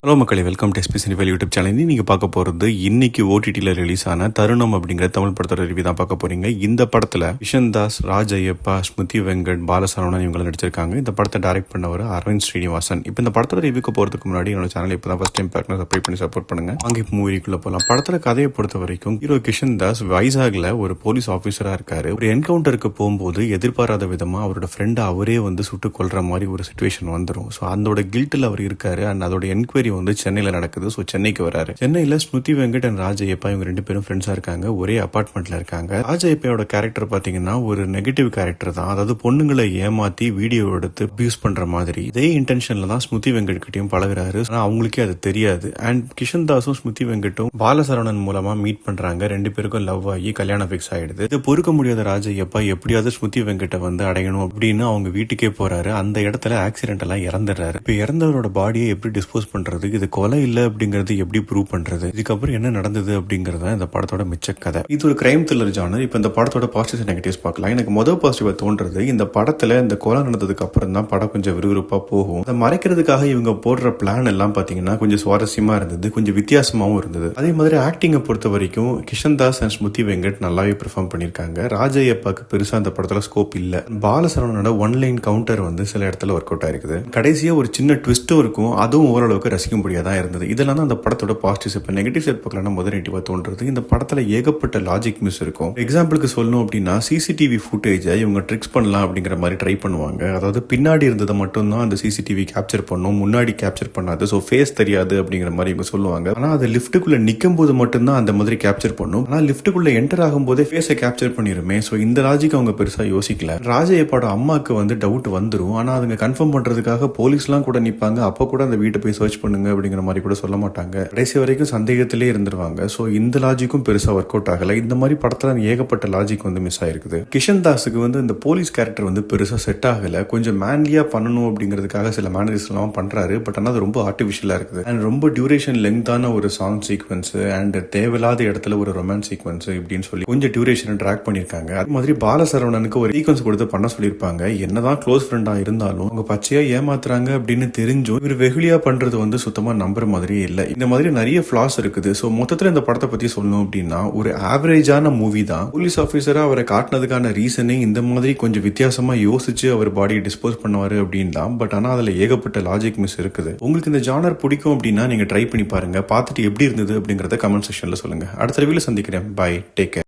Hello மக்களே, welcome to SP cinephile YouTube channel. நீங்கள் பார்க்க போகிறது இன்னைக்கு ஓடிடியில் ரிலீஸ் ஆன தருணம் அப்படிங்கிற தமிழ் படத்தோட ரிவ்யூ தான் பார்க்க போறீங்க. இந்த படத்தில் கிஷன் தாஸ், ராஜ் ஐயப்பா, ஸ்மிருதி வெங்கட், பாலசரவணன் இவங்க நடிச்சிருக்காங்க. இந்த படத்தை டைரக்ட் பண்ணவர் அரவிந்த் ஸ்ரீனிவாசன். இப்போ இந்த படத்தோட ரிவ்யூக்கு போகிறதுக்கு முன்னாடி என்னோட சேனல் இப்போ தான் ஃபர்ஸ்ட் டைம் பார்க்கணும், சப்ஸ்கிரைப் பண்ணி சப்போர்ட் பண்ணுங்க. அங்கே இப்போ மூவிக்குள்ள போகலாம். படத்தில் கதையை பொறுத்த வரைக்கும் ஹீரோ கிஷன் தாஸ் வைசாக்ல ஒரு போலீஸ் ஆஃபீஸராக இருக்காரு. ஒரு என்கவுண்டருக்கு போகும்போது எதிர்பாராத விதமாக அவரோட ஃப்ரெண்டை அவரே சுட்டு கொல்ற மாதிரி ஒரு சுச்சுவேஷன் வந்துடும். ஸோ அதோட கில்ட்டில் அவர் இருக்காரு. அண்ட் அதோட என்கொயரி சென்னையில் நடக்குது. ஸோ சென்னைக்கு வராரு. சென்னையில் ஸ்மிருதி வெங்கட் அண்ட் ராஜ் ஐயப்பா இவங்க ரெண்டு பேரும் ஃப்ரெண்ட்ஸா இருக்காங்க. ஒரே அபார்ட்மெண்ட்ல இருக்காங்க. ராஜ் ஐயப்பாவோட கேரக்டர் பாத்தீங்கன்னா ஒரு நெகட்டிவ் கேரக்டர் தான். அதாவது பொண்ணுங்களை ஏமாத்தி வீடியோ எடுத்து அபியூஸ் பண்ற மாதிரி இதே இன்டென்ஷன்ல தான் ஸ்மிருதி வெங்கட் கிட்டையும் பழகுறாரு. ஆனா அவங்களுக்கே அது தெரியாது. அண்ட் கிஷன் தாஸும் ஸ்மிருதி வெங்கட்டும் பாலசரவணன் மூலமா மீட் பண்றாங்க. ரெண்டு பேருக்கும் லவ் ஆகி கல்யாணம் ஃபிக்ஸ் ஆயிடுது. இது பொறுக்க முடியாத ராஜ் ஐயப்பா எப்படியாவது ஸ்மிருதி வெங்கட்டை அடையணும் அப்படின்னு அவங்க வீட்டுக்கே போறாரு. அந்த இடத்துல ஆக்சிடென்ட் எல்லாம் இறந்துடுறாரு. இப்ப இறந்தவரோட பாடியை எப்படி டிஸ்போஸ் பண்றது, இது கொலை இல்ல அப்படிங்கறது எப்படி ப்ரூவ் பண்றது, இதுக்கப்புறம் என்ன நடந்தது அப்படிங்கறத இந்த படத்தோட மிச்ச கதை. இது ஒரு கிரைம் த்ரில்லர் ஜானர். இப்ப இந்த படத்தோட பாசிட்டிவ்ஸ் நெகட்டிவ்ஸ் பார்க்கலாம். எனக்கு முதல் பாசிட்டிவா தோன்றது, இந்த படத்துல இந்த கொலை நடந்ததுக்கு அப்புறம் தான் படம் கொஞ்சம் விறுவிறுப்பா போகும். அதை மறைக்கிறதுக்காக இவங்க போடுற பிளான் எல்லாம் பாத்தீங்கன்னா கொஞ்சம் சுவாரஸ்யமா இருந்தது, கொஞ்சம் வித்தியாசமாவும் இருந்தது. அதே மாதிரி ஆக்டிங்கை பொறுத்த வரைக்கும் கிஷன் தாஸ் அண்ட் ஸ்மிருதி வெங்கட் நல்லாவே பெர்ஃபார்ம் பண்ணிருக்காங்க. ராஜ் ஐயப்பாக்கு பெருசா இந்த படத்துல ஸ்கோப் இல்ல. பாலசரவணனோட ஒன் லைன் கவுண்டர் சில இடத்துல ஒர்க் அவுட் ஆயிருக்குது. கடைசியா ஒரு சின்ன ட்விஸ்டும் இருக்கும். அதுவும் ஓரளவுக்கு ரசிக்க முடியாதா இருந்தது. இதெல்லாம் தான் அந்த படத்தோட பாசிட்டிவ்ஸ். இப்போ நெகட்டிவ் சைட் பார்க்கலாம். முதல் நெகட்டிவா தோன்றது, இந்த படத்துல ஏகப்பட்ட லாஜிக் மிஸ் இருக்கும். எக்ஸாம்பிளுக்கு சொல்லணும் அப்படின்னா சிசிடிவி ஃபுட்டேஜை இவங்க ட்ரிக்ஸ் பண்ணலாம் அப்படிங்கிற மாதிரி ட்ரை பண்ணுவாங்க. அதாவது பின்னாடி இருந்ததை மட்டும் தான் அந்த சிசிடிவி கேப்சர் பண்ணும், முன்னாடி கேப்சர் பண்ணாது. ஸோ ஃபேஸ் தெரியாது அப்படிங்கிற மாதிரி இவங்க சொல்லுவாங்க. ஆனால் அது லிஃப்ட்டுக்குள்ள நிற்கும் போது மட்டும்தான் அந்த மாதிரி கேப்சர் பண்ணும். ஆனால் லிஃப்ட்டுக்குள்ள என்டர் ஆகும் போதே ஃபேஸை கேப்சர் பண்ணிருமே. ஸோ இந்த லாஜிக் அவங்க பெருசா யோசிக்கல. ராஜையப்பாட அம்மாக்கு டவுட் வந்துடும். ஆனால் அதுங்க கன்ஃபார்ம் பண்றதுக்காக போலீஸ்லாம் கூட நிற்பாங்க. அப்போ கூட அந்த வீட்டை போய் சர்ச் பண்ணுங்க அப்படிங்கிற மாதிரி கூட சொல்ல மாட்டாங்க. கடைசி வரைக்கும் சந்தேகத்திலே இருந்துருவாங்க. சோ இந்த லாஜிக்கும் பெருசா ஒர்க் அவுட் ஆகல. இந்த மாதிரி படத்துல ஏகப்பட்ட லாஜிக் மிஸ் ஆயிருக்குது. கிஷன் தாஸுக்கு இந்த போலீஸ் கேரக்டர் பெருசா செட் ஆகல. கொஞ்சம் மேன்லியா பண்ணணும் அப்படிங்கிறதுக்காக சில மேனரிஸ் எல்லாம் பண்றாரு. பட் ஆனால் அது ரொம்ப ஆர்டிபிஷியலா இருக்குது. அண்ட் ரொம்ப டியூரேஷன் லெங்தான ஒரு சாங் சீக்வன்ஸ் அண்ட் தேவையில்லாத இடத்துல ஒரு ரொமான்ஸ் சீக்வன்ஸ் இப்படின்னு சொல்லி கொஞ்சம் டியூரேஷன் ட்ராக் பண்ணிருக்காங்க. அது மாதிரி பாலசரவணனுக்கு ஒரு சீக்வன்ஸ் கொடுத்து பண்ண சொல்லியிருப்பாங்க. என்னதான் க்ளோஸ் ஃப்ரெண்டா இருந்தாலும் அவங்க பச்சையா ஏமாத்துறாங்க அப்படின்னு தெரிஞ்சும் இவர் வெகுளியா பண்றது சுத்தமா நம்புற மாதிரியே இல்ல. இந்த மாதிரி நிறைய ஃபிளாஸ் இருக்குது. சோ மொத்தத்துல இந்த படத்தை பத்தி சொல்லணும் அப்படின்னா ஒரு ஆவரேஜான மூவி தான். போலீஸ் ஆபீசரா அவரை காட்டினதுக்கான ரீசனே இந்த மாதிரி கொஞ்சம் வித்தியாசமா யோசிச்சு அவர் பாடியை டிஸ்போஸ் பண்ணுவாரு அப்படின்னு தான். பட் ஆனா அதுல ஏகப்பட்ட லாஜிக் மிஸ் இருக்குது. உங்களுக்கு இந்த ஜானர் பிடிக்கும் அப்படின்னா நீங்க ட்ரை பண்ணி பாருங்க. பார்த்துட்டு எப்படி இருந்தது அப்படிங்கறத கமெண்ட் செக்ஷன்ல சொல்லுங்க. அடுத்த ரிவ்யூல சந்திக்கிறேன். Bye, take care.